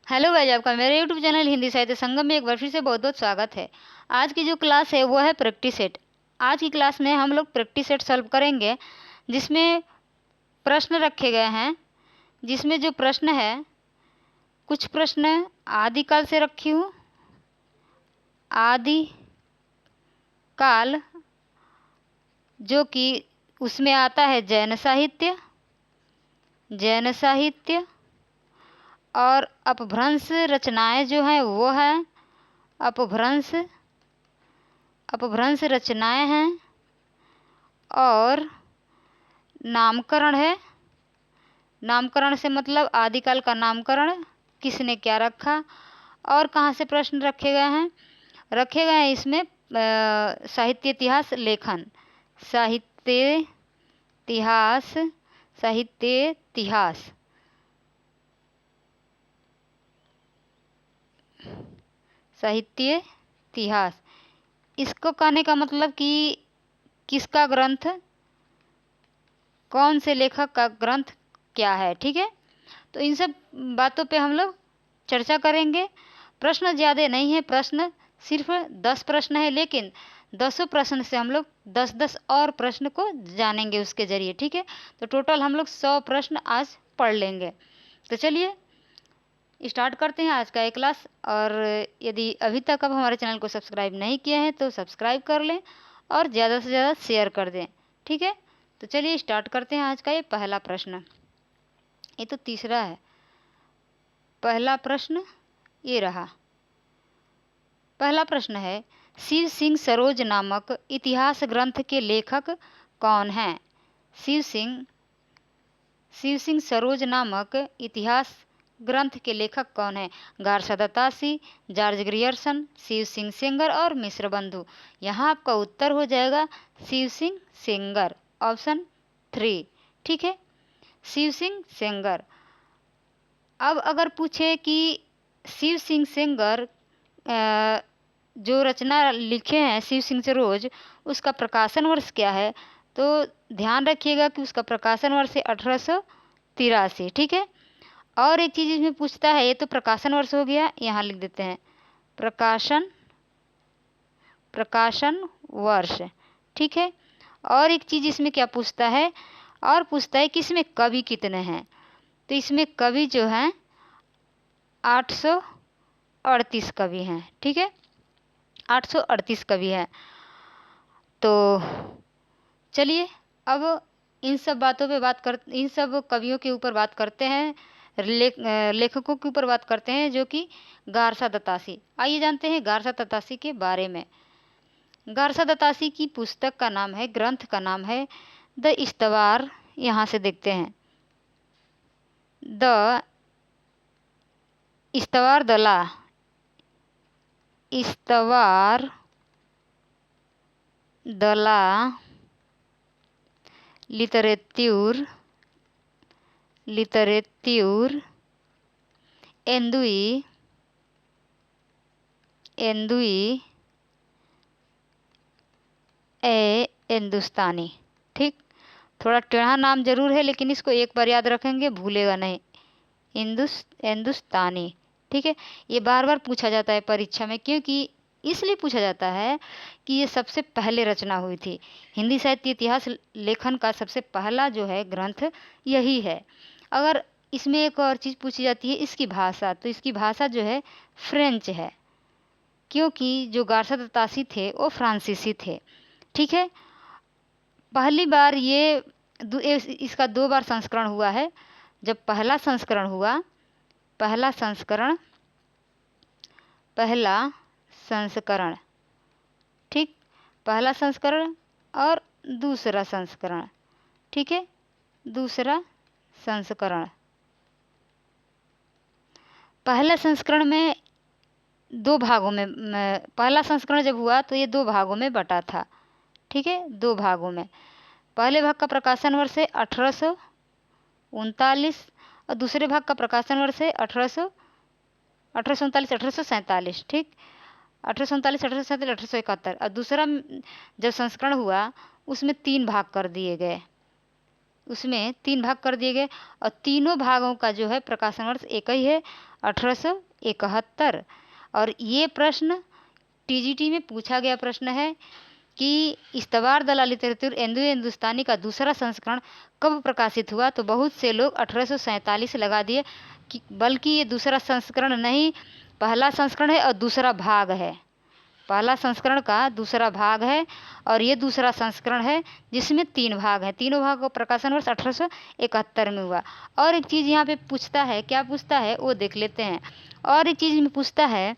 Hello guys, आपका मेरे YouTube channel Hindi साहित्य संगम में एक बार फिर से बहुत बहुत स्वागत है। आज की जो क्लास है वो है प्रैक्टिस सेट। आज की क्लास में हम लोग प्रैक्टिस सेट सॉल्व करेंगे, जिसमें प्रश्न रखे गए हैं। जिसमें जो प्रश्न है, कुछ प्रश्न आदिकाल से रखी हूँ। आदिकाल जो कि उसमें आता है जैन साहित्य और अपभ्रंश रचनाएं जो हैं वो है अपभ्रंश रचनाएं हैं। और नामकरण है। नामकरण से मतलब आदिकाल का नामकरण किसने क्या रखा और कहाँ से प्रश्न रखे गए हैं इसमें साहित्य इतिहास लेखन, साहित्य इतिहास। इसको कहने का मतलब कि किसका ग्रंथ, कौन से लेखक का ग्रंथ क्या है। ठीक है, तो इन सब बातों पे हम लोग चर्चा करेंगे। प्रश्न ज़्यादा नहीं है, प्रश्न सिर्फ 10 प्रश्न है, लेकिन 10 प्रश्न से हम लोग 10-10 और प्रश्न को जानेंगे उसके ज़रिए। ठीक है, तो टोटल हम लोग 100 प्रश्न आज पढ़ लेंगे। तो चलिए स्टार्ट करते हैं आज का एक क्लास। और यदि अभी तक आप हमारे चैनल को सब्सक्राइब नहीं किए हैं तो सब्सक्राइब कर लें और ज़्यादा से ज़्यादा शेयर कर दें। ठीक है, तो चलिए स्टार्ट करते हैं आज का ये पहला प्रश्न। ये तो तीसरा है। पहला प्रश्न ये रहा। पहला प्रश्न है, शिव सिंह सरोज नामक इतिहास ग्रंथ के लेखक कौन हैं? शिव सिंह सरोज नामक इतिहास ग्रंथ के लेखक कौन है? Garcin de Tassy, George Grierson, Shiv Singh Sengar और मिश्र बंधु। यहाँ आपका उत्तर हो जाएगा शिव सिंह सेंगर, ऑप्शन 3। ठीक है, शिव सिंह सेंगर। अब अगर पूछे कि शिव सिंह सेंगर जो रचना लिखे हैं शिव सिंह सरोज, उसका प्रकाशन वर्ष क्या है, तो ध्यान रखिएगा कि उसका प्रकाशन वर्ष है 1883। ठीक है, और एक चीज़ इसमें पूछता है, ये तो प्रकाशन वर्ष हो गया, यहाँ लिख देते हैं प्रकाशन वर्ष। ठीक है, और एक चीज़ इसमें क्या पूछता है, और पूछता है कि इसमें कवि कितने हैं। तो इसमें कवि जो हैं 838 कवि हैं। ठीक है, 838 कवि हैं। तो चलिए अब इन सब कवियों के ऊपर बात करते हैं, लेखकों के ऊपर बात करते हैं, जो कि गारसा दत्तासी। आइए जानते हैं गारसा दत्तासी के बारे में। गारसा दत्तासी की पुस्तक का नाम है, ग्रंथ का नाम है द इस्तवार। यहाँ से देखते हैं, द इस्तवार दला लिटरेत्यूर एंदुई ए हिंदुस्तानी। ठीक, थोड़ा टेढ़ा नाम जरूर है, लेकिन इसको एक बार याद रखेंगे, भूलेगा नहीं। हिंदुस्तानी। ठीक है, ये बार बार पूछा जाता है परीक्षा में, क्योंकि इसलिए पूछा जाता है कि ये सबसे पहले रचना हुई थी। हिंदी साहित्य इतिहास लेखन का सबसे पहला जो है ग्रंथ यही है। अगर इसमें एक और चीज़ पूछी जाती है, इसकी भाषा, तो इसकी भाषा जो है फ्रेंच है, क्योंकि जो गारसा दत्तासी थे वो फ्रांसीसी थे। ठीक है, पहली बार इसका 2 बार संस्करण हुआ है। जब पहला संस्करण ठीक, पहला संस्करण और दूसरा संस्करण। ठीक है, दूसरा संस्करण। पहला संस्करण में 2 भागों में, पहला संस्करण जब हुआ तो ये 2 भागों में बटा था। ठीक है, 2 भागों में। पहले भाग का प्रकाशन वर्ष है 1839 और दूसरे भाग का प्रकाशन वर्ष है 1837। ठीक, 1839, 1837, 1871। और दूसरा जब संस्करण हुआ उसमें 3 भाग कर दिए गए। उसमें 3 भाग कर दिए गए और तीनों भागों का जो है प्रकाशन वर्ष एक ही है, 1871। और ये प्रश्न टीजीटी में पूछा गया प्रश्न है कि इस्तवार दलाल लिटरेचर हिंदुस्तानी का दूसरा संस्करण कब प्रकाशित हुआ। तो बहुत से लोग 1847 लगा दिए, कि बल्कि ये दूसरा संस्करण नहीं, पहला संस्करण है और दूसरा भाग है। पहला संस्करण का दूसरा भाग है और ये दूसरा संस्करण है जिसमें 3 भाग हैं। तीनों भाग का प्रकाशन वर्ष 1871 में हुआ। और एक चीज़ यहाँ पे पूछता है, क्या पूछता है वो देख लेते हैं। और एक चीज़ में पूछता है,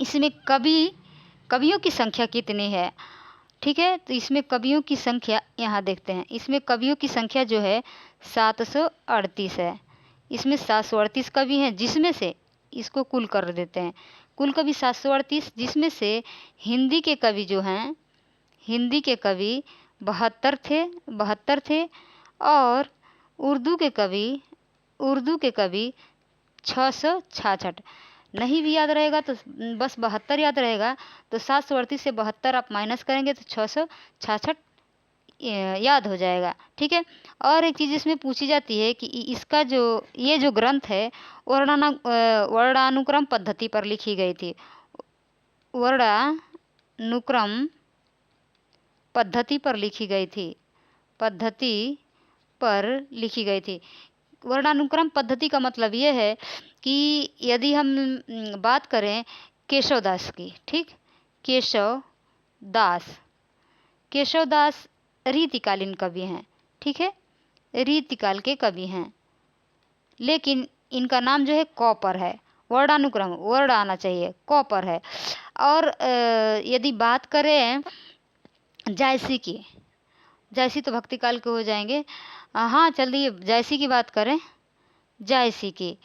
इसमें कवियों की संख्या कितनी है। ठीक है, तो इसमें कवियों की संख्या यहाँ देखते हैं। इसमें कवियों की संख्या जो है 738 है। इसमें 738 कवि हैं, जिसमें से इसको कुल कर देते हैं, कुल कवि 738, जिसमें से हिंदी के कवि जो हैं, हिंदी के कवि 72 थे और उर्दू के कवि 666। नहीं भी याद रहेगा तो बस 72 याद रहेगा, तो 738 से 72 आप माइनस करेंगे तो 666 याद हो जाएगा। ठीक है, और एक चीज़ इसमें पूछी जाती है कि इसका ये जो ग्रंथ है वर्णानुक्रम पद्धति पर लिखी गई थी। वर्णानुक्रम पद्धति पर लिखी गई थी। वर्णानुक्रम पद्धति का मतलब ये है कि यदि हम बात करें केशवदास की, ठीक, केशवदास रीतिकालीन कवि हैं। ठीक है, रीतिकाल के कवि हैं, लेकिन इनका नाम जो है क पर है। वर्णानुक्रम वर्ड आना चाहिए, क पर है। और यदि बात करें जायसी की, जायसी तो भक्ति काल के हो जाएंगे। हाँ चलिए जायसी की बात करें, जायसी की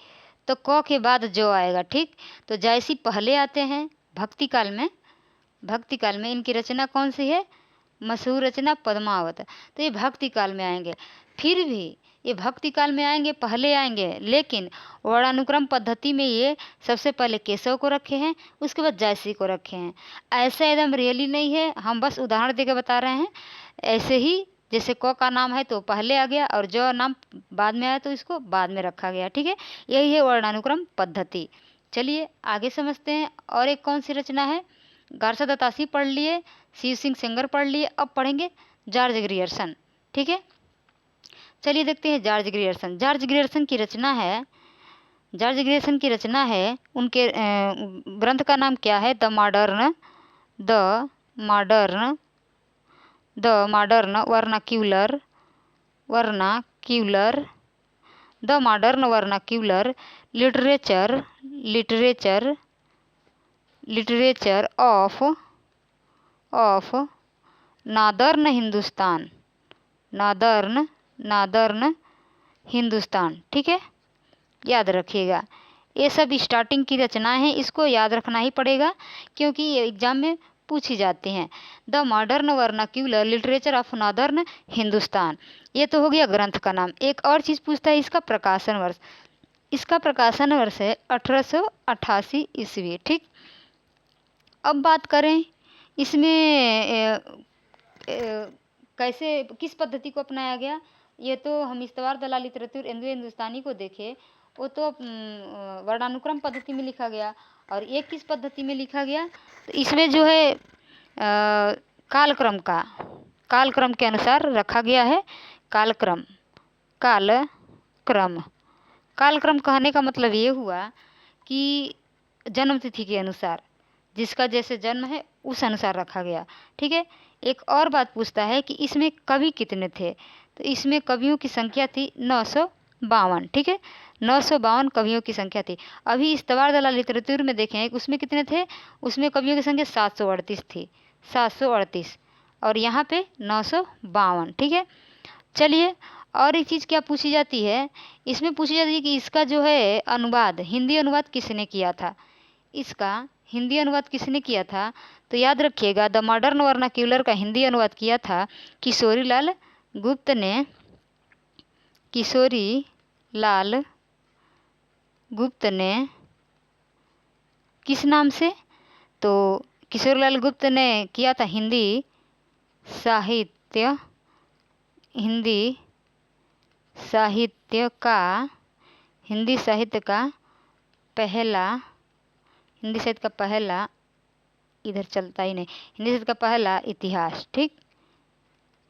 तो क के बाद जो आएगा। ठीक, तो जायसी पहले आते हैं भक्ति काल में। इनकी रचना कौन सी है, मशहूर रचना पद्मावत। तो ये भक्ति काल में आएंगे। फिर भी ये भक्ति काल में आएंगे, पहले आएंगे, लेकिन वर्णानुक्रम पद्धति में ये सबसे पहले केशव को रखे हैं, उसके बाद जायसी को रखे हैं। ऐसा एकदम रियली नहीं है, हम बस उदाहरण देकर बता रहे हैं। ऐसे ही जैसे क का नाम है तो पहले आ गया और जो नाम बाद में आया तो इसको बाद में रखा गया। ठीक है, यही है वर्णानुक्रम पद्धति। चलिए आगे समझते हैं। और एक कौन सी रचना है, गारसा दत्तासी पढ़ लिए, शिव सिंह सेंगर पढ़ लिए, अब पढ़ेंगे जॉर्ज ग्रियर्सन। ठीक है, चलिए देखते हैं जॉर्ज ग्रियर्सन की रचना है। उनके ग्रंथ का नाम क्या है, the modern vernacular literature of northern Hindustan. ठीक है, याद रखिएगा, ये सब स्टार्टिंग की रचनाएं हैं, इसको याद रखना ही पड़ेगा क्योंकि ये एग्जाम में पूछी जाती हैं। The modern vernacular literature of northern Hindustan, ये तो हो गया ग्रंथ का नाम। एक और चीज़ पूछता है, इसका प्रकाशन वर्ष है 1888 ईस्वी। ठीक, अब बात करें इसमें कैसे किस पद्धति को अपनाया गया। ये तो हम इस्तवार दलाल लिटरेचर हिंदुस्तानी को देखें, वो तो वर्णानुक्रम पद्धति में लिखा गया, और ये किस पद्धति में लिखा गया, तो इसमें जो है कालक्रम के अनुसार रखा गया है। कालक्रम कहने का मतलब ये हुआ कि जन्म तिथि के अनुसार, जिसका जैसे जन्म है उस अनुसार रखा गया। ठीक है, एक और बात पूछता है कि इसमें कवि कितने थे, तो इसमें कवियों की संख्या थी 952। ठीक है, 952 कवियों की संख्या थी। अभी इस्तवार दलाल लिटरेचर में देखें उसमें कितने थे, उसमें कवियों की संख्या 738 थी, 738, और यहाँ पे 952। ठीक है, चलिए और एक चीज़ क्या पूछी जाती है, इसमें पूछी जाती है कि इसका जो है अनुवाद, हिंदी अनुवाद किसने किया था। तो याद रखिएगा, द मॉडर्न वर्नाक्यूलर का हिंदी अनुवाद किया था किशोरी लाल गुप्त ने किस नाम से, तो किशोरी लाल गुप्त ने किया था हिंदी साहित्य का हिंदी साहित्य का पहला हिंदी साहित्य का पहला इधर चलता ही नहीं, हिंदी साहित्य का पहला इतिहास, ठीक,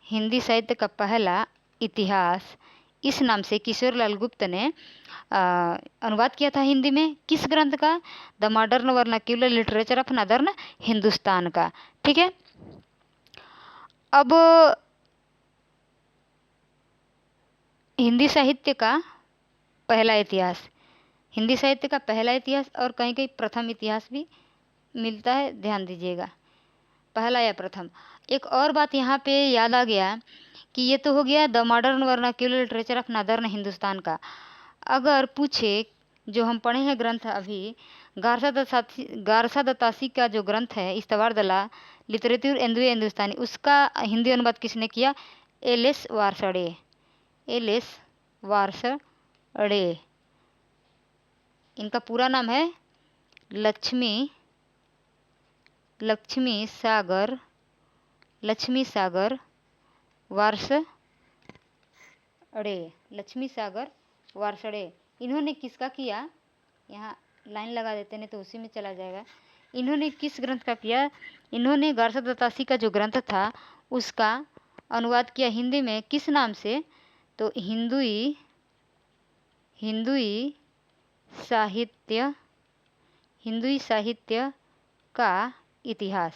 हिंदी साहित्य का पहला इतिहास इस नाम से किशोरीलाल गुप्त ने अनुवाद किया था हिंदी में। किस ग्रंथ का? The modern vernacular literature of northern Hindustan का, ठीक है। अब हिंदी साहित्य का पहला इतिहास, हिंदी साहित्य का पहला इतिहास और कहीं कहीं प्रथम इतिहास भी मिलता है, ध्यान दीजिएगा, पहला या प्रथम। एक और बात यहाँ पे याद आ गया कि ये तो हो गया the modern vernacular literature of northern Hindustan का। अगर पूछे, जो हम पढ़े हैं ग्रंथ अभी, गारसा दत्तासी का जो ग्रंथ है इस्तवार दला लिटरेचर एंदुए हिंदुस्तानी, उसका हिंदी अनुवाद किसने किया? एल.एस. वार्षणेय, एल.एस. वार्षणेय। इनका पूरा नाम है लक्ष्मी सागर वार्षणेय। इन्होंने किसका किया? यहाँ लाइन लगा देते नहीं तो उसी में चला जाएगा। इन्होंने किस ग्रंथ का किया? इन्होंने गारसा दत्तासी का जो ग्रंथ था उसका अनुवाद किया हिंदी में, किस नाम से? तो हिंदुई साहित्य का इतिहास।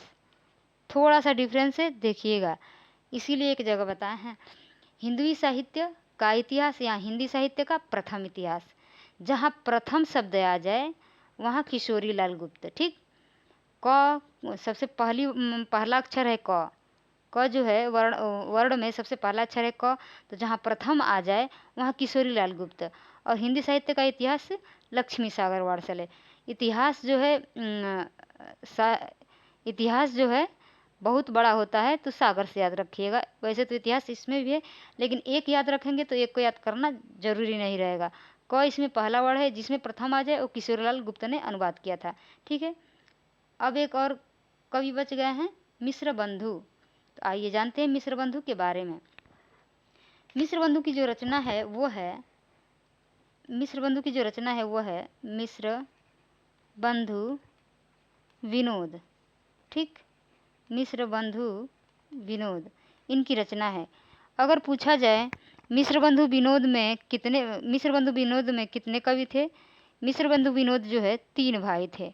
थोड़ा सा डिफरेंस है, देखिएगा, इसीलिए एक जगह बताए हैं हिंदुई साहित्य का इतिहास या हिंदी साहित्य का प्रथम इतिहास। जहाँ प्रथम शब्द आ जाए वहाँ किशोरीलाल गुप्त, ठीक। क सबसे पहला अक्षर है क जो है वर्ण में सबसे पहला अक्षर है क, तो जहाँ प्रथम आ जाए वहाँ किशोरीलाल गुप्त। और हिंदी साहित्य का इतिहास लक्ष्मी सागर वार्षणेय। इतिहास जो है बहुत बड़ा होता है, तो सागर से याद रखिएगा। वैसे तो इतिहास इसमें भी है, लेकिन एक याद रखेंगे तो एक को याद करना जरूरी नहीं रहेगा। क इसमें पहला वर्ड है, जिसमें प्रथम आ जाए वो किशोरीलाल गुप्त ने अनुवाद किया था, ठीक है। अब एक और कवि बच गए हैं, मिश्र बंधु। तो आइए जानते हैं मिश्र बंधु के बारे में। मिश्र बंधु की जो रचना है वो है मिश्र बंधु विनोद, ठीक, मिश्र बंधु विनोद इनकी रचना है। अगर पूछा जाए मिश्र बंधु विनोद में कितने कवि थे? मिश्र बंधु विनोद जो है 3 भाई थे,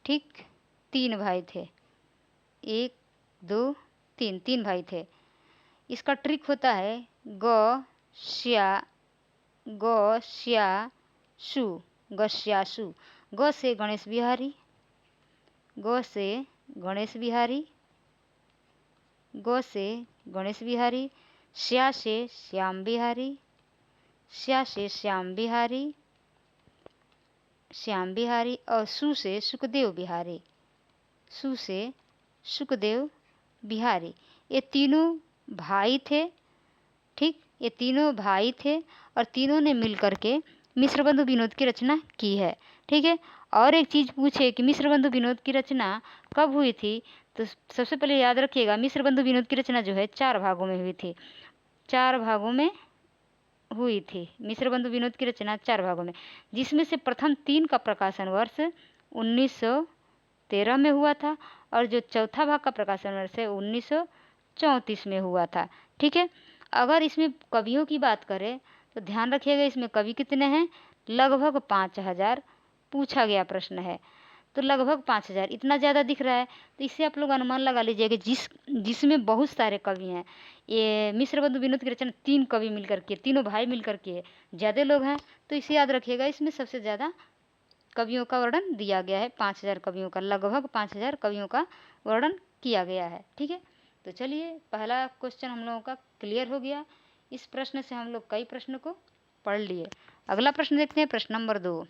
ठीक, 3 भाई थे, 1 2 3 भाई थे। इसका ट्रिक होता है ग श्या शु, ग से गणेश बिहारी, ग से गणेश बिहारी, श्या से श्याम बिहारी और सु से सुखदेव बिहारी। ये तीनों भाई थे, ठीक, ये तीनों भाई थे और तीनों ने मिलकर के मिश्र बंधु विनोद की रचना की है, ठीक है। और एक चीज़ पूछे कि मिश्र बंधु विनोद की रचना कब हुई थी, तो सबसे पहले याद रखिएगा मिश्र बंधु विनोद की रचना जो है 4 भागों में हुई थी, 4 भागों में हुई थी मिश्र बंधु विनोद की रचना 4 भागों में, जिसमें से प्रथम 3 का प्रकाशन वर्ष 1913 में हुआ था और जो चौथा भाग का प्रकाशन वर्ष है 1934 में हुआ था, ठीक है। अगर इसमें कवियों की बात करें तो ध्यान रखिएगा इसमें कवि कितने हैं? लगभग 5000 पूछा गया प्रश्न है, तो लगभग 5000 इतना ज़्यादा दिख रहा है, तो इससे आप लोग अनुमान लगा लीजिएगा जिसमें बहुत सारे कवि हैं। ये मिश्र बंधु विनोद की रचना 3 कवि मिलकर के, तीनों भाई मिलकर के ज़्यादा लोग हैं, तो इसे याद रखिएगा। इसमें सबसे ज़्यादा कवियों का वर्णन दिया गया है, 5000 कवियों का, लगभग 5000 कवियों का वर्णन किया गया है, ठीक है। तो चलिए पहला क्वेश्चन हम लोगों का क्लियर हो गया। इस प्रश्न से हम लोग कई प्रश्न को पढ़ लिए। अगला प्रश्न देखते हैं, प्रश्न नंबर 2।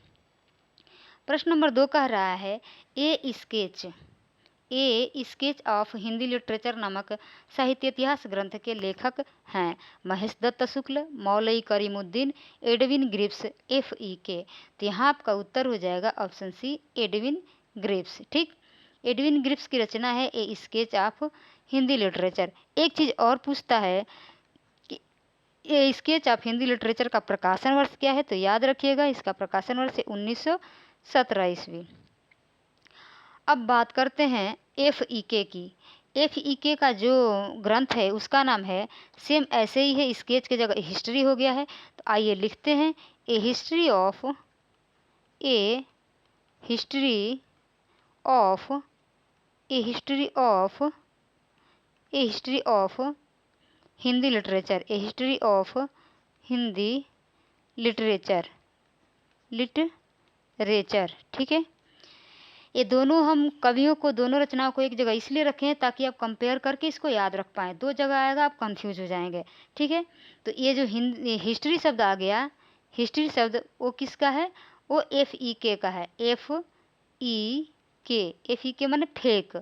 प्रश्न नंबर 2 कह रहा है ए स्केच ऑफ हिंदी लिटरेचर नामक साहित्य इतिहास ग्रंथ के लेखक हैं महेश दत्त शुक्ल, मौलवी करीमुद्दीन, एडविन ग्रिप्स, FEK। तो यहाँ आपका उत्तर हो जाएगा ऑप्शन सी, एडविन ग्रिप्स, ठीक। एडविन ग्रिप्स की रचना है ए स्केच ऑफ हिंदी लिटरेचर। एक चीज़ और पूछता है कि ये स्केच ऑफ हिंदी लिटरेचर का प्रकाशन वर्ष क्या है, तो याद रखिएगा इसका प्रकाशन वर्ष है 1917 ईस्वी। अब बात करते हैं FEK की। FEK का जो ग्रंथ है उसका नाम है, सेम ऐसे ही है, स्केच की जगह हिस्ट्री हो गया है। तो आइए लिखते हैं, a history of a history of a history of a history of Hindi literature, a history of Hindi literature, ठीक है। ये दोनों हम कवियों को, दोनों रचनाओं को एक जगह इसलिए रखे हैं ताकि आप कंपेयर करके इसको याद रख पाएँ। दो जगह आएगा आप कंफ्यूज हो जाएंगे, ठीक है। तो ये जो हिस्ट्री शब्द आ गया, हिस्ट्री शब्द वो किसका है, वो FEK का है। FEK माने फेक,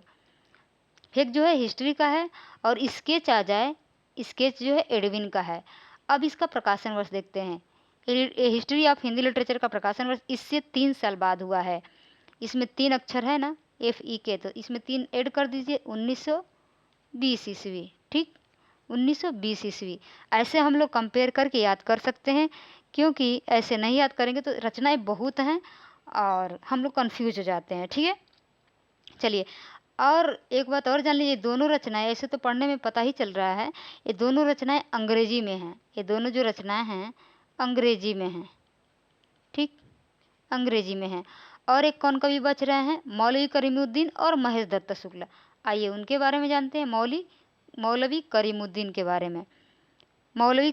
फेक जो है हिस्ट्री का है। और स्केच आ जाए, स्केच जो है एडविन का है। अब इसका प्रकाशन वर्ष देखते हैं। हिस्ट्री ऑफ हिंदी लिटरेचर का प्रकाशन वर्ष इससे 3 साल बाद हुआ है। इसमें 3 अक्षर है ना FEK, तो इसमें 3 ऐड कर दीजिए, 1920 ईस्वी, ठीक, 1920 ईस्वी। ऐसे हम लोग कंपेयर करके याद कर सकते हैं, क्योंकि ऐसे नहीं याद करेंगे तो रचनाएं बहुत हैं और हम लोग कंफ्यूज हो जाते हैं, ठीक है। चलिए, और एक बात और जान लीजिए, दोनों रचनाएं, ऐसे तो पढ़ने में पता ही चल रहा है, ये दोनों रचनाएं अंग्रेजी में हैं। ये दोनों जो रचनाएं हैं अंग्रेजी में हैं, ठीक, अंग्रेजी में हैं। और एक कौन कवि बच रहे हैं, मौलवी करीमुद्दीन और महेश दत्त शुक्ला। आइए उनके बारे में जानते हैं, मौलवी करीमुद्दीन के बारे में। मौलवी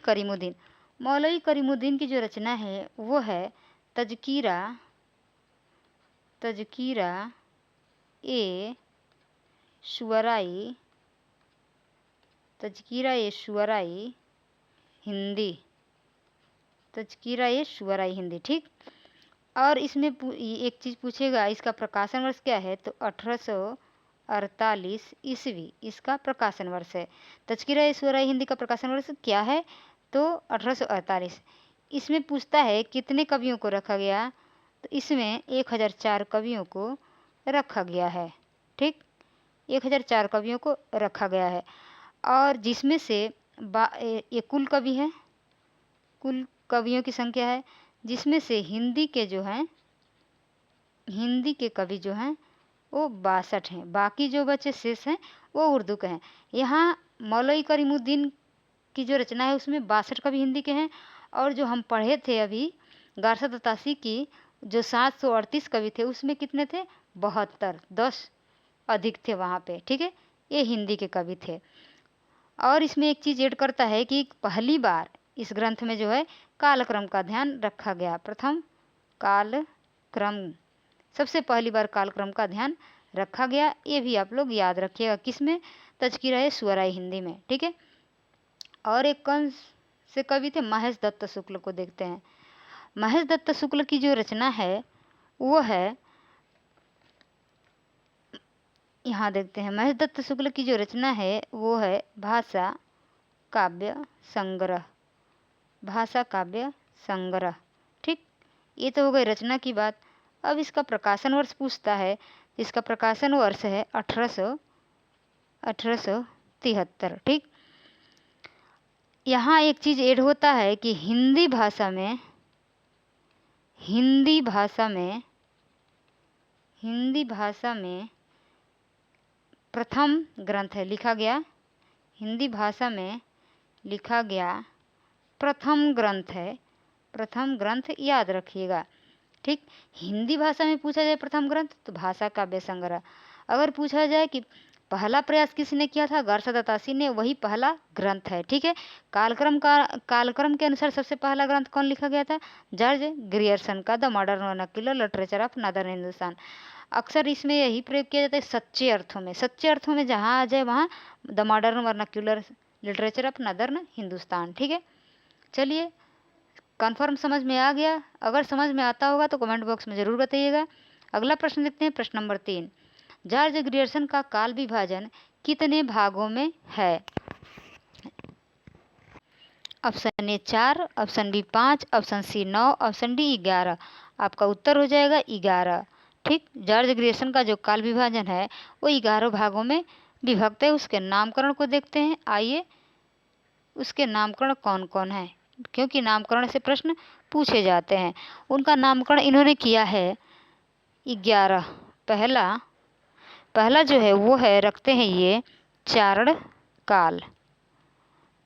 करीमुद्दीन की जो रचना है वो है तज़किरा ए शुअराई हिंदी, ठीक। और इसमें एक चीज़ पूछेगा, इसका प्रकाशन वर्ष क्या है, तो 1848 ईस्वी इसका प्रकाशन वर्ष है। तज़किरा ए शुअराई हिंदी का प्रकाशन वर्ष क्या है, तो 1848। इसमें पूछता है कितने कवियों को रखा गया, तो इसमें 1004 कवियों को रखा गया है, ठीक, 1004 कवियों को रखा गया है। और जिसमें से ये कुल कवि हैं, कुल कवियों की संख्या है, जिसमें से हिंदी के कवि जो हैं वो 62 हैं। बाकी जो बचे शेष हैं वो उर्दू के हैं। यहाँ मौलवी करीमुद्दीन की जो रचना है उसमें 62 कवि हिंदी के हैं। और जो हम पढ़े थे अभी गारसत अतासी की, जो 738 कवि थे उसमें कितने थे, 72, 10 अधिक थे वहाँ पे, ठीक है, ये हिंदी के कवि थे। और इसमें एक चीज़ ऐड करता है कि पहली बार इस ग्रंथ में जो है कालक्रम का ध्यान रखा गया। प्रथम कालक्रम, सबसे पहली बार कालक्रम का ध्यान रखा गया। ये भी आप लोग याद रखिएगा, किसमें, तज़किरा ए शुअराई हिंदी में, ठीक है। और एक कौन से कवि थे, महेश दत्त शुक्ल को देखते हैं। महेश दत्त शुक्ल की जो रचना है वो है, यहाँ देखते हैं, महेश दत्त शुक्ल की जो रचना है वो है भाषा काव्य संग्रह, ठीक। ये तो हो गई रचना की बात। अब इसका प्रकाशन वर्ष पूछता है, इसका प्रकाशन वर्ष है 1873, ठीक। यहाँ एक चीज़ ऐड होता है कि हिंदी भाषा में प्रथम ग्रंथ है लिखा गया, हिंदी भाषा में लिखा गया प्रथम ग्रंथ याद रखिएगा, ठीक। हिंदी भाषा में पूछा जाए प्रथम ग्रंथ तो भाषा काव्य संग्रह। अगर पूछा जाए कि पहला प्रयास किसने किया था, गारसत अतासी ने, वही पहला ग्रंथ है, ठीक है। कालक्रम के अनुसार सबसे पहला ग्रंथ कौन लिखा गया था, जॉर्ज ग्रियर्सन का the modern vernacular literature of northern Hindustan. अक्सर इसमें यही प्रयोग किया जाता है सच्चे अर्थों में जहाँ आ जाए वहाँ the modern vernacular literature of northern Hindustan, ठीक है। चलिए, कन्फर्म समझ में आ गया? अगर समझ में आता होगा तो कमेंट बॉक्स में ज़रूर बताइएगा। अगला प्रश्न देखते हैं, प्रश्न नंबर 3। जॉर्ज ग्रियर्सन का काल विभाजन कितने भागों में है? Option A 4, option B 5, option C 9, option D 11। आपका उत्तर हो जाएगा 11, ठीक। जॉर्ज ग्रियर्सन का जो काल विभाजन है वो 11 भागों में विभक्त है। उसके नामकरण को देखते हैं, आइए उसके नामकरण कौन कौन है, क्योंकि नामकरण से प्रश्न पूछे जाते हैं। उनका नामकरण इन्होंने किया है 11। पहला जो है वो है, रखते हैं ये चारण काल।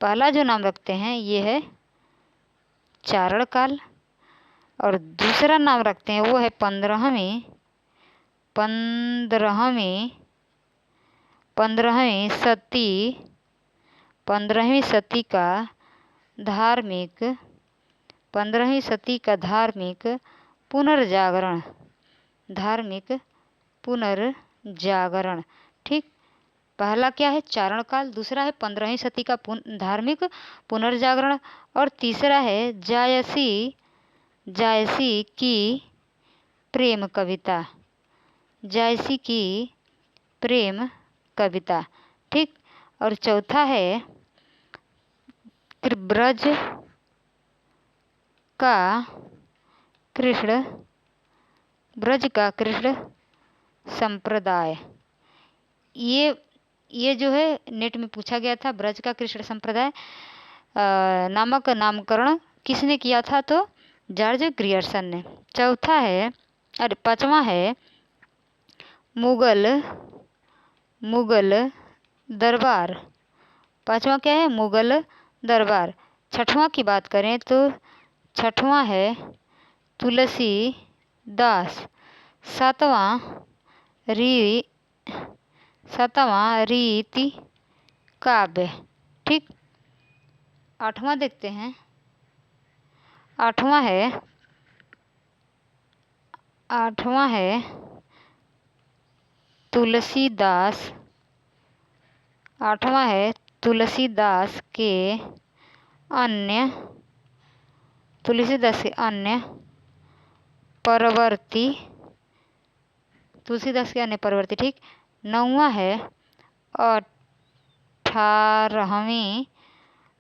पहला जो नाम रखते हैं ये है चारण काल। और दूसरा नाम रखते हैं वो है 15वीं सदी का धार्मिक 15वीं सदी का धार्मिक पुनर्जागरण। ठीक, पहला क्या है चारण काल, दूसरा है 15वीं सदी का धार्मिक पुनर्जागरण, और तीसरा है जायसी की प्रेम कविता। ठीक, और चौथा है ब्रज का कृष्ण संप्रदाय। ये जो है नेट में पूछा गया था, ब्रज का कृष्ण संप्रदाय नामक नामकरण किसने किया था, तो जॉर्ज ग्रियर्सन ने। पांचवा है मुगल दरबार। पांचवा क्या है, मुगल दरबार। छठवां की बात करें तो छठवां है तुलसीदास। सातवां रीति काव्य। ठीक, आठवां देखते हैं। आठवां है तुलसीदास। आठवां है तुलसीदास के अन्य परवर्ती। ठीक, नौवां है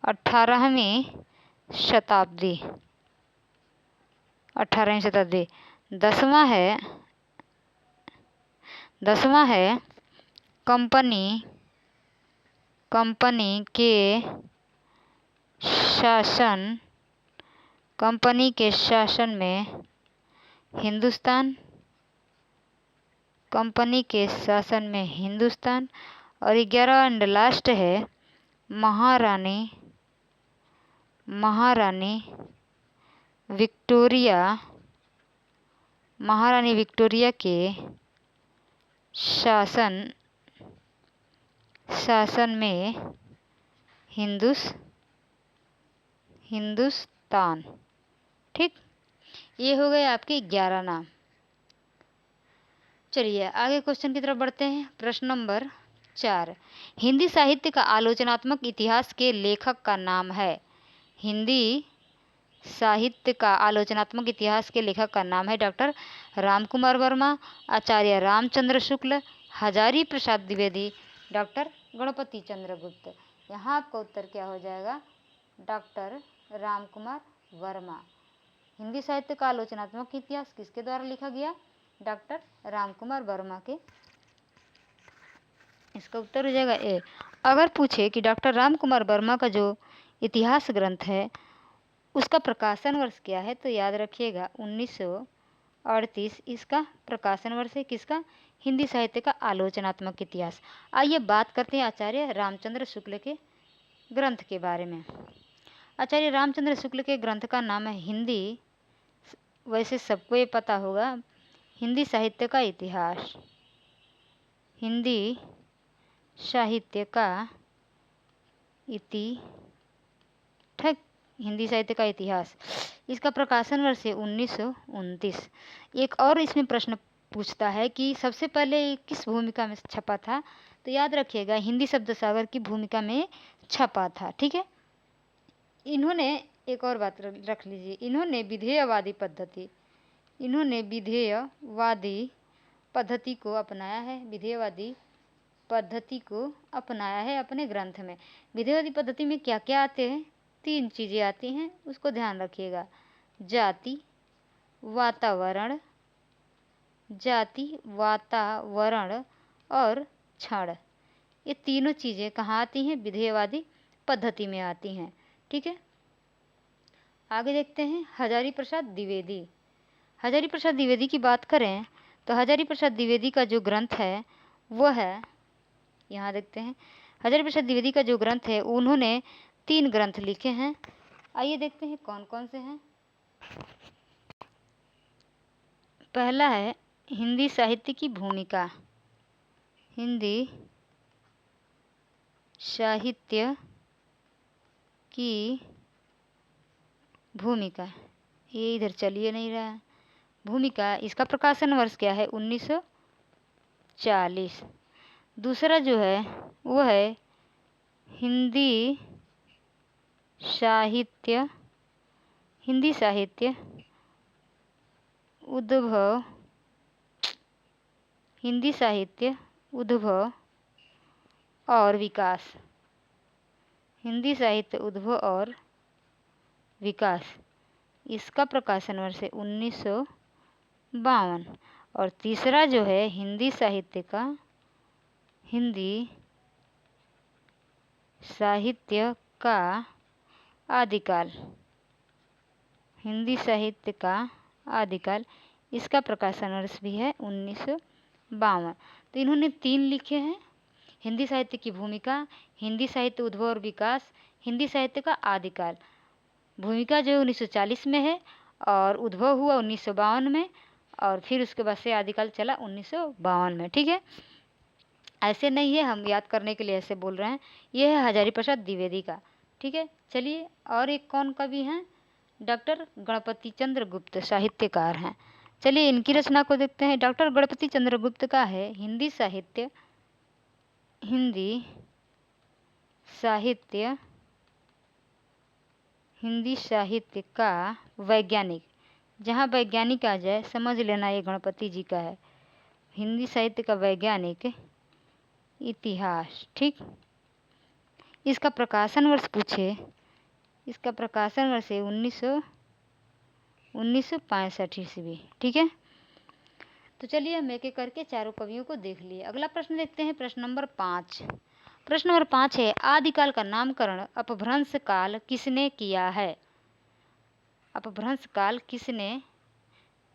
18वीं शताब्दी। 18वीं शताब्दी। दसवां है कंपनी के शासन में हिंदुस्तान। और 11 एंड लास्ट है महारानी विक्टोरिया के शासन में हिंदुस्तान। ठीक, ये हो गए आपके 11 नाम। चलिए आगे क्वेश्चन की तरफ बढ़ते हैं। प्रश्न नंबर 4, हिंदी साहित्य का आलोचनात्मक इतिहास के लेखक का नाम है। हिंदी साहित्य का आलोचनात्मक इतिहास के लेखक का नाम है डॉक्टर रामकुमार वर्मा, आचार्य रामचंद्र शुक्ल, हजारी प्रसाद द्विवेदी, डॉक्टर गणपति चंद्र गुप्त। यहाँ आपका उत्तर क्या हो जाएगा, डॉक्टर रामकुमार वर्मा। हिंदी साहित्य का आलोचनात्मक इतिहास किसके द्वारा लिखा गया, डॉक्टर रामकुमार वर्मा के। इसका उत्तर हो जाएगा ए। अगर पूछे कि डॉक्टर रामकुमार वर्मा का जो इतिहास ग्रंथ है उसका प्रकाशन वर्ष क्या है, तो याद रखिएगा 1938 इसका प्रकाशन वर्ष है। किसका, हिंदी साहित्य का आलोचनात्मक इतिहास। आइए बात करते हैं आचार्य रामचंद्र शुक्ल के ग्रंथ के बारे में। आचार्य रामचंद्र शुक्ल के ग्रंथ का नाम है हिंदी, वैसे सबको ये पता होगा, हिंदी साहित्य का इतिहास। हिंदी साहित्य का इतिहास। इसका प्रकाशन वर्ष है 1929। एक और इसमें प्रश्न पूछता है कि सबसे पहले किस भूमिका में छपा था, तो याद रखिएगा हिंदी शब्द सागर की भूमिका में छपा था। ठीक है, इन्होंने एक और बात रख लीजिए, इन्होंने विधेयवादी पद्धति को अपनाया है। विधेयवादी पद्धति को अपनाया है अपने ग्रंथ में। विधेयवादी पद्धति में क्या क्या आते हैं, 3 चीज़ें आती हैं, उसको ध्यान रखिएगा। जाति, वातावरण और क्षण। ये तीनों चीज़ें कहाँ आती हैं, विधेयवादी पद्धति में आती हैं। ठीक है, आगे देखते हैं हजारी प्रसाद द्विवेदी। हजारी प्रसाद द्विवेदी की बात करें तो हजारी प्रसाद द्विवेदी का जो ग्रंथ है वो है, यहाँ देखते हैं हजारी प्रसाद द्विवेदी का जो ग्रंथ है उन्होंने 3 ग्रंथ लिखे हैं। आइए देखते हैं कौन कौन से हैं। पहला है हिंदी साहित्य की भूमिका, हिंदी साहित्य की भूमिका, ये इधर चलिए नहीं रहा है। भूमिका, इसका प्रकाशन वर्ष क्या है, 1940। दूसरा जो है वो है हिंदी साहित्य उद्भव, हिंदी साहित्य उद्भव और विकास, हिंदी साहित्य उद्भव और विकास, इसका प्रकाशन वर्ष है 1952। और तीसरा जो है हिंदी साहित्य का आदिकाल, हिंदी साहित्य का आदिकाल, इसका प्रकाशन वर्ष भी है 1952। तो इन्होंने 3 लिखे हैं, हिंदी साहित्य की भूमिका, हिंदी साहित्य उद्भव और विकास, हिंदी साहित्य का आदिकाल। भूमिका जो 1940 में है और उद्भव हुआ 1952 में, और फिर उसके बाद से आदिकाल चला 1952 में। ठीक है, ऐसे नहीं है, हम याद करने के लिए ऐसे बोल रहे हैं। ये है हजारी प्रसाद द्विवेदी का। ठीक है, चलिए और एक कौन कवि हैं, डॉक्टर गणपति चंद्र गुप्त साहित्यकार हैं। चलिए इनकी रचना को देखते हैं। डॉक्टर गणपति चंद्र गुप्त का है हिंदी साहित्य का वैज्ञानिक, जहाँ वैज्ञानिक आ जाए समझ लेना ये गणपति जी का है। हिंदी साहित्य का वैज्ञानिक इतिहास। ठीक, इसका प्रकाशन वर्ष पूछे, इसका प्रकाशन वर्ष है 1965 ईस्वी। ठीक है, तो चलिए हम एक एक करके चारों कवियों को देख लिए। अगला प्रश्न देखते हैं, प्रश्न नंबर 5। प्रश्न नंबर 5 है, आदिकाल का नामकरण अपभ्रंश काल किसने किया है? अपभ्रंश काल किसने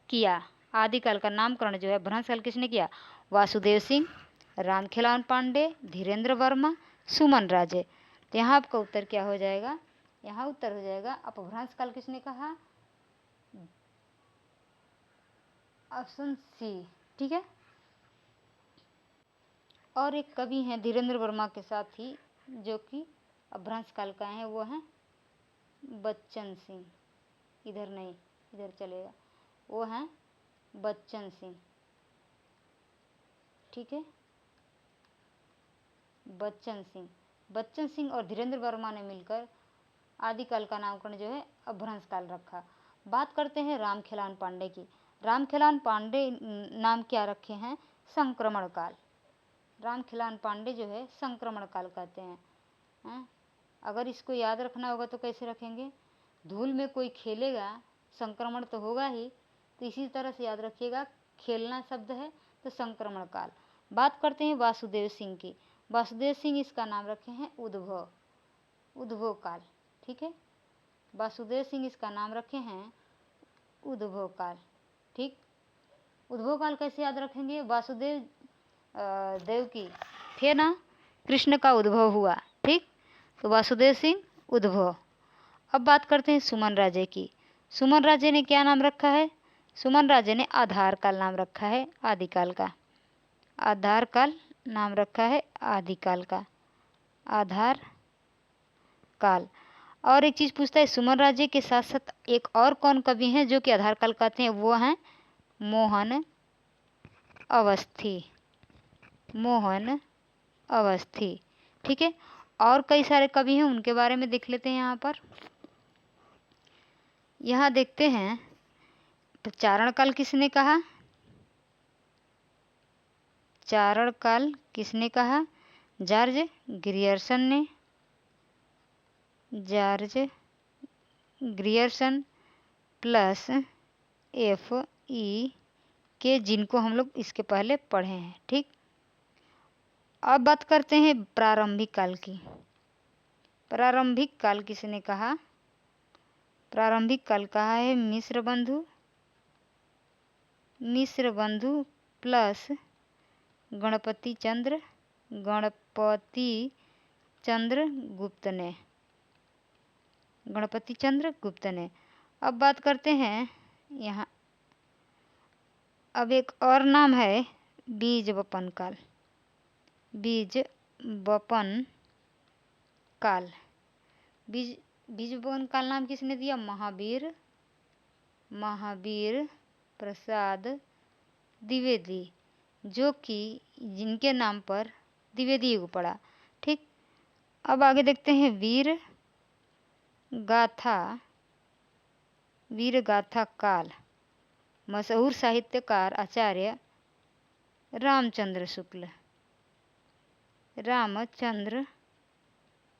किया? आदिकाल का नामकरण जो है भ्रंश काल किसने किया? वासुदेव सिंह, रामखेलावन पांडे, धीरेन्द्र वर्मा, सुमन राजे। तो यहाँ आपका उत्तर क्या हो जाएगा? यहाँ उत्तर हो जाएगा अपभ्रंश काल किसने कहा? Option C. ठीक है, और एक कवि हैं धीरेन्द्र वर्मा के साथ ही जो कि अपभ्रंश काल का है, वो हैं बच्चन सिंह। इधर नहीं, इधर चलेगा, वो हैं बच्चन सिंह। ठीक है, बच्चन सिंह और धीरेन्द्र वर्मा ने मिलकर आदिकाल का नामकरण जो है अपभ्रंश काल रखा। बात करते हैं रामखेलावन पांडे की। रामखेलावन पांडे नाम क्या रखे हैं? संक्रमण काल। रामखेलावन पांडे जो है संक्रमण काल कहते हैं। अगर इसको याद रखना होगा तो कैसे रखेंगे? धूल में कोई खेलेगा, संक्रमण तो होगा ही, तो इसी तरह से याद रखिएगा, खेलना शब्द है तो संक्रमण काल। बात करते हैं वासुदेव सिंह की। वासुदेव सिंह इसका नाम रखे हैं उद्भव काल। ठीक है, वासुदेव सिंह इसका नाम रखे हैं उद्भव काल। ठीक, उद्भव काल कैसे याद रखेंगे? वासुदेव देव की थे ना, कृष्ण का उद्भव हुआ। ठीक, तो वासुदेव सिंह उद्भव। अब बात करते हैं सुमन राजे की। सुमन राजे ने क्या नाम रखा है? सुमन राजे ने आधार काल नाम रखा है आदिकाल का। आधार काल नाम रखा है आदिकाल का, आधार काल। और एक चीज़ पूछता है, सुमन राजे के साथ साथ एक और कौन कवि हैं जो कि आधार काल कहते हैं? वो हैं मोहन अवस्थी। ठीक है, और कई सारे कवि हैं, उनके बारे में देख लेते हैं। यहाँ पर यहाँ देखते हैं, तो चारण काल किसने कहा? चारण काल किसने कहा? जॉर्ज ग्रियर्सन ने। जॉर्ज ग्रियर्सन प्लस FE के, जिनको हम लोग इसके पहले पढ़े हैं। ठीक, अब बात करते हैं प्रारंभिक काल की। प्रारंभिक काल किसने कहा? प्रारंभिक काल कहा है मिस्र बंधु प्लस गणपति चंद्र गुप्त ने। अब बात करते हैं यहाँ, अब एक और नाम है बीज वपन काल। बीज वपन काल नाम किसने दिया? महावीर प्रसाद द्विवेदी, जो कि जिनके नाम पर द्विवेदी युग पड़ा। ठीक, अब आगे देखते हैं वीर गाथा काल। मशहूर साहित्यकार आचार्य रामचंद्र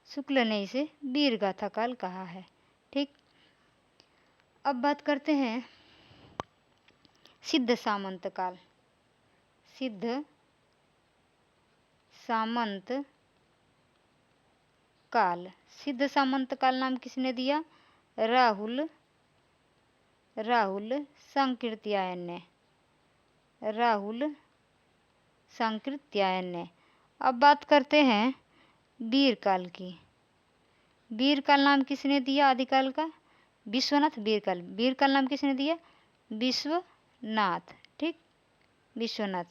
शुक्ल ने इसे वीर गाथा काल कहा है। ठीक, अब बात करते हैं सिद्ध सामंत काल। सिद्ध सामंत काल नाम किसने दिया? राहुल सांकृत्यायन ने। अब बात करते हैं वीर काल की। वीर काल नाम किसने दिया आदिकाल का? विश्वनाथ। वीर काल नाम किसने दिया? विश्वनाथ। ठीक, विश्वनाथ।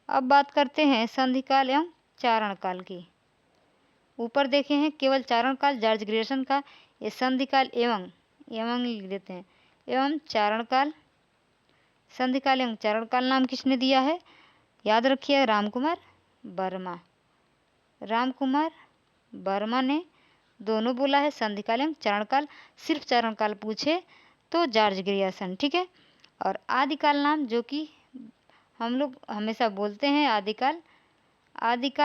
अब बात करते हैं संधि काल एवं चारण काल की। ऊपर देखे हैं केवल चारण काल जॉर्ज ग्रियर्सन का, ये संधि काल एवं लिख देते हैं एवं चारण काल। संधि काल एवं चारण काल नाम किसने दिया है? याद रखिए, रामकुमार वर्मा ने दोनों बोला है, संधि काल एवं चारण काल। सिर्फ चारण काल पूछे तो जॉर्ज ग्रियर्सन। ठीक है, और आदिकाल नाम जो कि हम लोग हमेशा बोलते हैं आदिकाल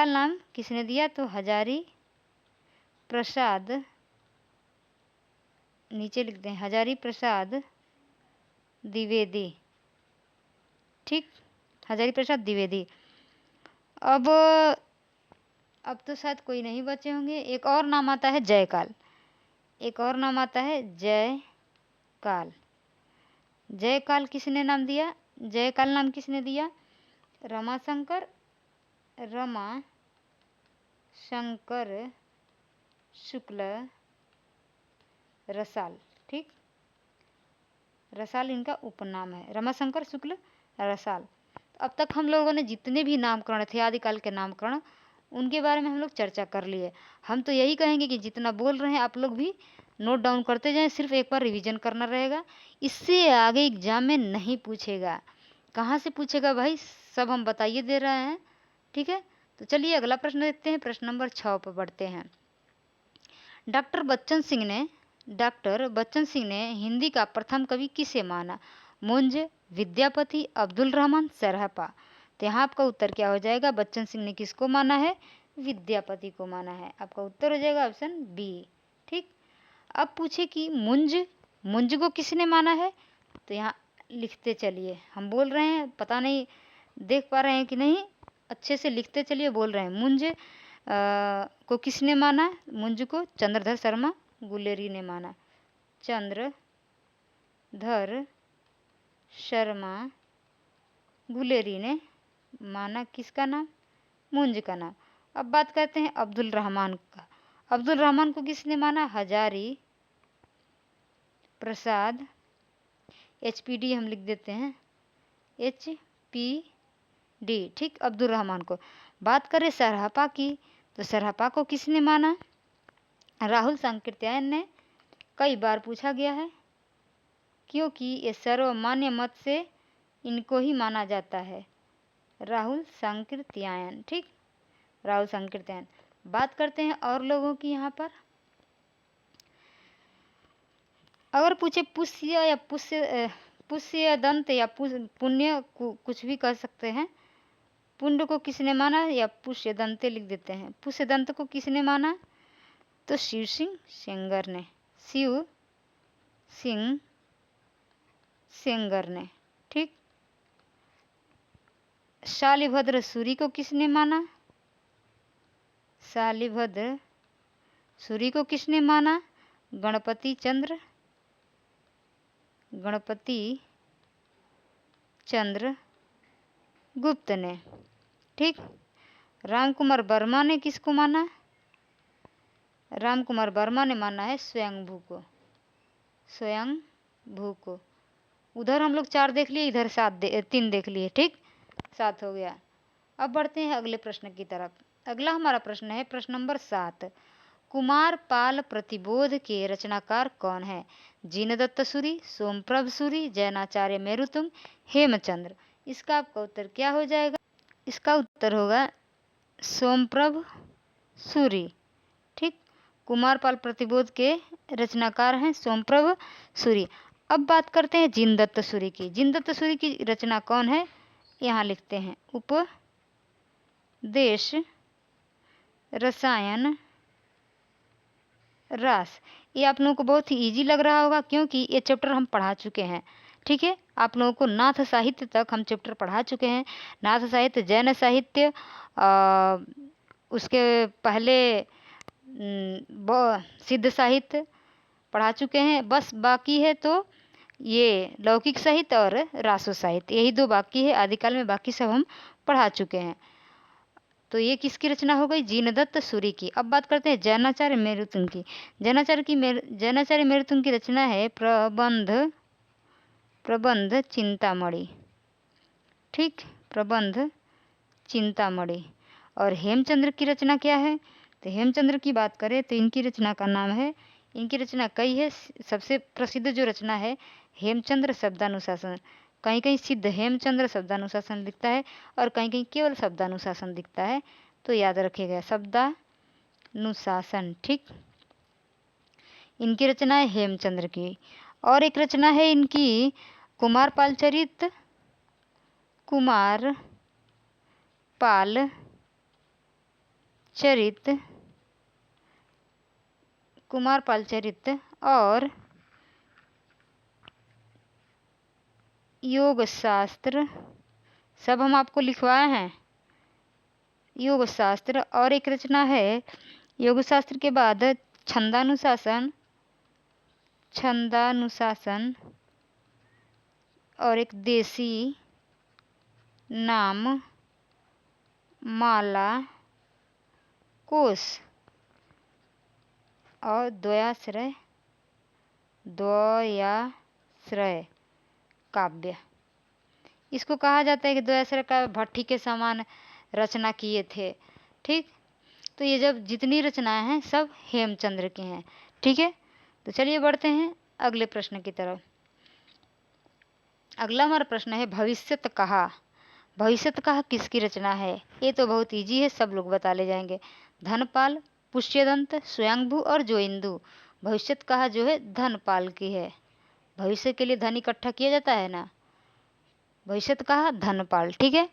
नाम किसने दिया? तो हजारी प्रसाद, नीचे लिख दें हजारी प्रसाद द्विवेदी। ठीक, हजारी प्रसाद द्विवेदी। अब तो शायद कोई नहीं बचे होंगे। एक और नाम आता है जयकाल। जयकाल किसने नाम दिया? जयकाल नाम किसने दिया? रमाशंकर शुक्ल रसाल। ठीक, रसाल इनका उपनाम है, रमाशंकर शुक्ल रसाल। अब तक हम लोगों ने जितने भी नामकरण थे आदिकाल के नामकरण, उनके बारे में हम लोग चर्चा कर लिए। हम तो यही कहेंगे कि जितना बोल रहे हैं आप लोग भी नोट डाउन करते जाएं, सिर्फ एक बार रिवीजन करना रहेगा। इससे आगे एग्जाम में नहीं पूछेगा। कहाँ से पूछेगा भाई, सब हम बताइए दे रहे हैं। ठीक है, तो चलिए अगला प्रश्न देखते हैं। प्रश्न नंबर 6 पर बढ़ते हैं। डॉक्टर बच्चन सिंह ने हिंदी का प्रथम कवि किसे माना? मुंज, विद्यापति, अब्दुल रहमान, सरहपा। तो यहाँ आपका उत्तर क्या हो जाएगा? बच्चन सिंह ने किसको माना है? विद्यापति को माना है। आपका उत्तर हो जाएगा ऑप्शन बी। ठीक, अब पूछे कि मुंज को किसने माना है? तो यहाँ लिखते चलिए, हम बोल रहे हैं, पता नहीं देख पा रहे हैं कि नहीं, अच्छे से लिखते चलिए, बोल रहे हैं। मुंज को किसने माना? मुंज को चंद्रधर शर्मा गुलेरी ने माना। चंद्रधर शर्मा गुलेरी ने माना किसका नाम? मुंज का नाम। अब बात करते हैं अब्दुल रहमान का। अब्दुल रहमान को किसने माना? हजारी प्रसाद, HPD हम लिख देते हैं, HPD। ठीक, अब्दुल रहमान को। बात करें सरहपा की, तो सरहपा को किसने माना? राहुल सांकृत्यायन ने। कई बार पूछा गया है, क्योंकि ये सर्वमान्य मत से इनको ही माना जाता है, राहुल सांकृत्यायन। ठीक, राहुल सांकृत्यायन। बात करते हैं और लोगों की। यहाँ पर अगर पूछे पुष्य दंत या पुण्य, कुछ भी कह सकते हैं। पुण्य को किसने माना? या पुष्य दंते लिख देते हैं। पुष्य दंत को किसने माना? तो शिव सिंह सेंगर ने। ठीक, शालिभद्र सूरी को किसने माना? शालिभद्र सूर्य को किसने माना? गणपति चंद्र गुप्त ने। ठीक। रामकुमार वर्मा ने किसको माना? रामकुमार वर्मा ने माना है स्वयंभू को। उधर हम लोग 4 देख लिए, इधर 3 देख लिए। ठीक, 7 हो गया। अब बढ़ते हैं अगले प्रश्न की तरफ। अगला हमारा प्रश्न है प्रश्न नंबर 7। कुमार पाल प्रतिबोध के रचनाकार कौन है? जिनदत्त सूरि, सोमप्रभ सूरि, जैनाचार्य मेरुतुंग, हेमचंद्र। इसका आपका उत्तर क्या हो जाएगा? इसका उत्तर होगा सोमप्रभ सूरि। ठीक, कुमारपाल प्रतिबोध के रचनाकार हैं सोमप्रभ सूरि। अब बात करते हैं जिनदत्त सूरि की। जिनदत्त सूरि की रचना कौन है? यहाँ लिखते हैं उपदेश रसायन रास। ये आप लोगों को बहुत ही इजी लग रहा होगा क्योंकि ये चैप्टर हम पढ़ा चुके हैं। ठीक है, आप लोगों को नाथ साहित्य तक हम चैप्टर पढ़ा चुके हैं। नाथ साहित्य, जैन साहित्य, उसके पहले सिद्ध साहित्य पढ़ा चुके हैं। बस बाकी है तो ये लौकिक साहित्य और रासो साहित्य, यही 2 बाकी है आदिकाल में, बाकी सब हम पढ़ा चुके हैं। तो ये किसकी रचना हो गई? जिनदत्त सूरि की। अब बात करते हैं जैनाचार्य मेरुतुंग की। जैनाचार्य मेरुतुंग की रचना है प्रबंध चिंतामणि। ठीक, प्रबंध चिंतामणि। और हेमचंद्र की रचना क्या है? तो हेमचंद्र की बात करें तो इनकी रचना का नाम है, इनकी रचना कई है, सबसे प्रसिद्ध जो रचना है हेमचंद्र शब्दानुशासन। कहीं कहीं सिद्ध हेमचंद्र शब्दानुशासन लिखता है और कहीं कहीं केवल शब्दानुशासन दिखता है, तो याद रखिएगा शब्दानुशासन। ठीक, इनकी रचना है हेमचंद्र की। और एक रचना है इनकी कुमारपाल चरित और योग शास्त्र, सब हम आपको लिखवाए हैं। योग शास्त्र और एक रचना है, योग शास्त्र के बाद छंदानुशासन और एक देसी नाम माला कोश और द्वयाश्रय काव्य। इसको कहा जाता है कि द्वयाश्रय काव्य भट्टी के समान रचना किए थे। ठीक, तो ये जब जितनी रचनाएं हैं सब हेमचंद्र की हैं। ठीक है, तो चलिए बढ़ते हैं अगले प्रश्न की तरफ। अगला हमारा प्रश्न है भविष्यत कहा किसकी रचना है? ये तो बहुत इजी है, सब लोग बता ले जाएंगे। धनपाल, पुष्यदंत, स्वयंभू और जोइंदू। भविष्यत कहा जो है धनपाल की है। भविष्य के लिए धन इकट्ठा किया जाता है ना, भविष्यत कहा धनपाल। ठीक है,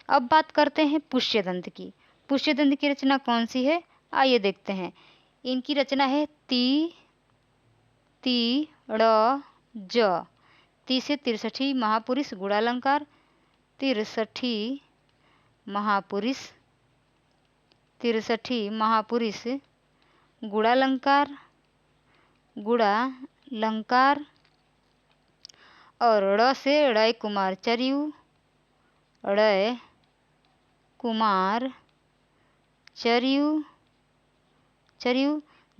अब बात करते हैं पुष्यदंत की। पुष्यदंत की रचना कौन सी है? आइए देखते हैं। इनकी रचना है ती से 63 महापुरुष गुणालंकार। 63 महापुरुष गुणालंकार और ड़ से ड़य कुमार चरियू,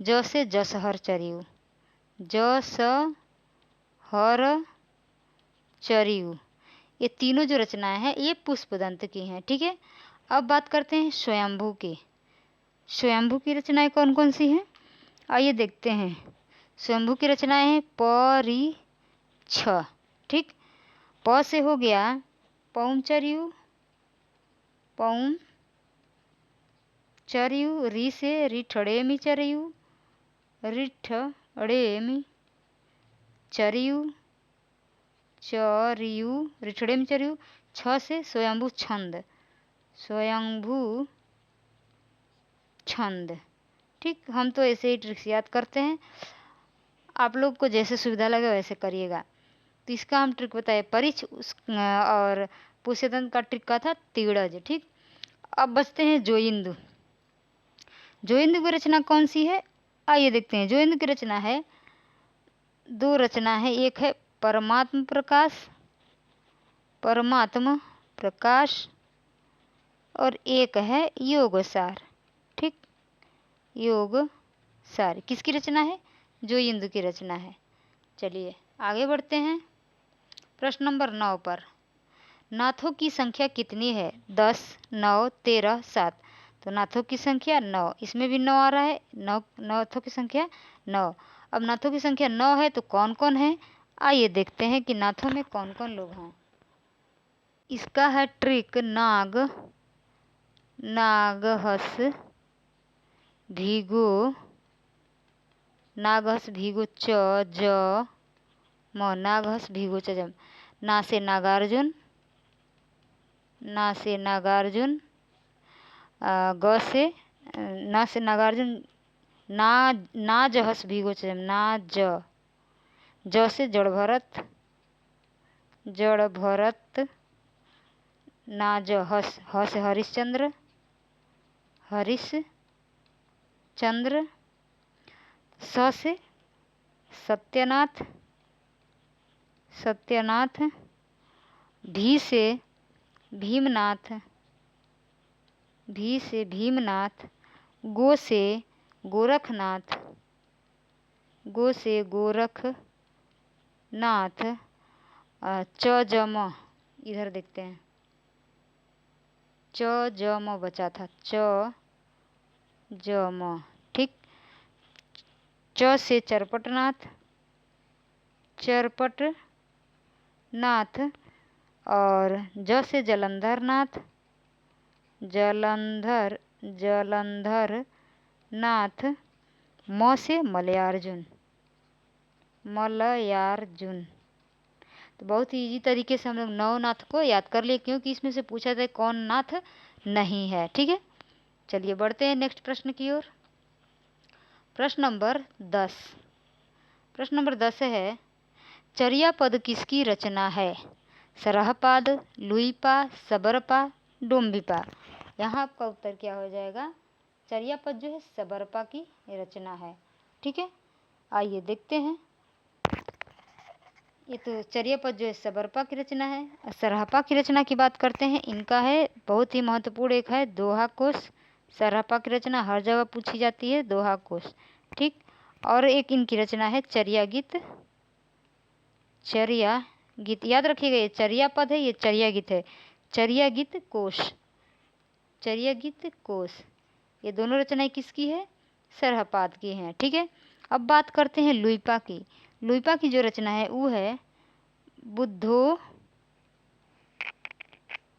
ज से जसहर चरियू। ये तीनों जो रचनाएं हैं ये पुष्पदंत की हैं। ठीक है, अब बात करते हैं स्वयंभू की। स्वयंभू की रचनाएं कौन कौन सी हैं? आइए देखते हैं। स्वयंभू की रचनाएं हैं परिछ। ठीक, प से हो गया पौमचरियू, री से रिठड़ेमी चरियू, रिठड़ेमी चरियू। छ से स्वयंभू छंद। ठीक, हम तो ऐसे ही ट्रिक्स याद करते हैं, आप लोग को जैसे सुविधा लगे वैसे करिएगा। तो इसका हम ट्रिक बताए परिच, और पुष्यदंत का ट्रिक का था तीड़ज। ठीक, अब बचते हैं जोइंदू की रचना कौन सी है? आइए देखते हैं जोयेंद्र की रचना है। दो रचना है, एक है परमात्म प्रकाश और एक है योगसार। ठीक, योगसार किसकी रचना है? जोयेंद्र की रचना है। चलिए आगे बढ़ते हैं प्रश्न नंबर 9 पर। नाथों की संख्या कितनी है? 10, 9, 13, 7। तो नाथों की संख्या 9, इसमें भी 9 आ रहा है। नाथों की संख्या 9। अब नाथों की संख्या 9 है तो कौन कौन है? आइए देखते हैं कि नाथों में कौन कौन लोग हैं। इसका है ट्रिक नागहस भीगो च ज म नागहस भीगो च जम। ना से नागार्जुन ग से ना से नागार्जुन ना जहस भीगो च जम ना ज से जड़ भरत ना ज हस ह से हरिश्चंद्र स से सत्यनाथ भी से भीमनाथ गो से गोरखनाथ च ज म, इधर देखते हैं च ज म बचा था, च ज म। ठीक, च से चरपटनाथ और ज से जलंधर नाथ म से मलयार्जुन। तो बहुत ही इजी तरीके से हम लोग 9 नाथ को याद कर लिए, क्योंकि इसमें से पूछा था कौन नाथ नहीं है। ठीक है, चलिए बढ़ते हैं नेक्स्ट प्रश्न की ओर। प्रश्न नंबर 10 है, चर्या पद किसकी रचना है? सरहपाद, लुईपा, सबरपा, डोम्बिपा। यहाँ आपका उत्तर क्या हो जाएगा? चर्या पद जो है सबरपा की रचना है। ठीक है, आइए देखते हैं। ये तो चर्या पद जो है सबरपा की रचना है। सरहपा की रचना की बात करते हैं, इनका है बहुत ही महत्वपूर्ण, एक है दोहा कोश। सरहपा की रचना हर जगह पूछी जाती है, दोहा कोश। ठीक, और एक इनकी रचना है चर्या गीत। याद रखिएगा, ये चर्या पद है, ये चर्या गीत है। चर्या गीत कोश, ये दोनों रचनाएं किसकी है? सरहपाद की हैं। ठीक है, अब बात करते हैं लुईपा की। लुईपा की जो रचना है वो है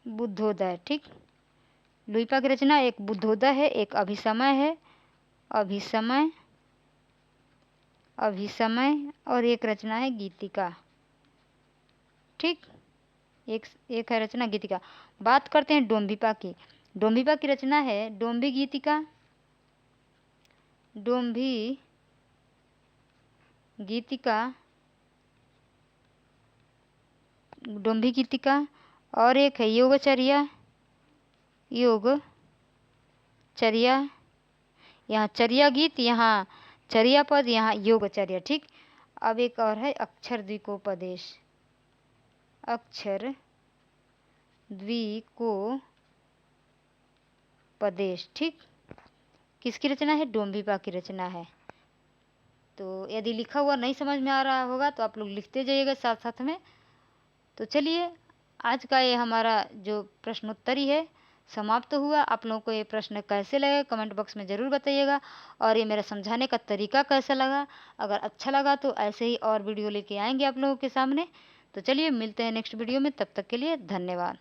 बुद्धोदय। ठीक, लुईपा की रचना एक बुद्धोदय है, एक अभिसमय है, अभिसमय और एक रचना है गीतिका। ठीक, एक है रचना गीतिका। बात करते हैं डोम्बिपा की। डोम्बिपा की रचना है डोम्बी गीतिका और एक है योगचर्या। यहाँ चर्या गीत, यहाँ चर्या पद, यहाँ योगचर्या। ठीक, अब एक और है अक्षर द्विकोपदेश। ठीक, किसकी रचना है? डोम्बिपा की रचना है। तो यदि लिखा हुआ नहीं समझ में आ रहा होगा तो आप लोग लिखते जाइएगा साथ साथ में। तो चलिए, आज का ये हमारा जो प्रश्नोत्तरी है समाप्त हुआ। आप लोगों को ये प्रश्न कैसे लगे कमेंट बॉक्स में ज़रूर बताइएगा, और ये मेरा समझाने का तरीका कैसा लगा। अगर अच्छा लगा तो ऐसे ही और वीडियो लेके आएंगे आप लोगों के सामने। तो चलिए मिलते हैं नेक्स्ट वीडियो में, तब तक के लिए धन्यवाद।